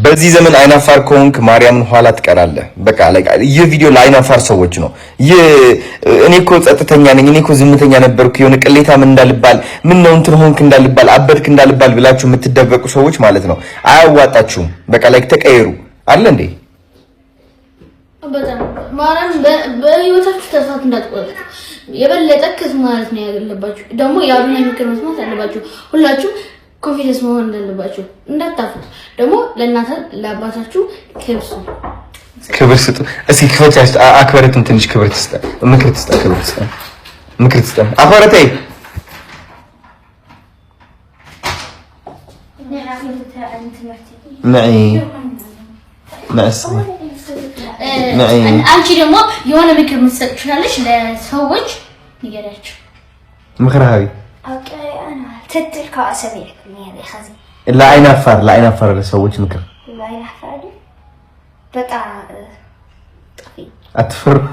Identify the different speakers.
Speaker 1: በዚህ ዘመን አይናፋር ከሆንክ ማርያምን ኋላ ትቀራለህ። በቃ ይህ ቪዲዮ ለአይናፋር ሰዎች ነው። እኔ እኮ ጸጥተኛ ነኝ፣ እኔ እኮ ዝምተኛ ነበርኩ፣ የሆነ ቅሌታም እንዳልባል፣ ምን ነው እንትን ሆንክ እንዳልባል፣ አበድክ እንዳልባል ብላችሁ የምትደበቁ ሰዎች ማለት ነው። አያዋጣችሁም። በቃ ተቀየሩ አለ እንዴ።
Speaker 2: በጣም ማርያም በህይወታችሁ ተሳት እንዳትቆጡ የበለጠ ከስ ማለት ነው ያለባችሁ። ደግሞ ያሉና ምክር መስማት አለባችሁ። ሁላችሁ ኮንፊደንስ መሆን እንዳለባችሁ እንዳታፍሩ። ደግሞ ለእናንተ ለአባታችሁ ክብር ስጡ። እስኪ ክፈቻች አክብረትም ትንሽ ክብር ትስጣ፣ ምክር ትስጣ፣ ክብር ትስጣ፣ ምክር ትስጣ። አፈረተይ አንቺ ደግሞ የሆነ ምክር መስጠት ትችላለሽ ለሰዎች ንገራችሁ።
Speaker 1: ምክር ሀቢ
Speaker 3: تتل كأسبيع يعني خزي
Speaker 1: لا ينفر لسويش مكر
Speaker 3: لا ينفر بقى
Speaker 1: أتفر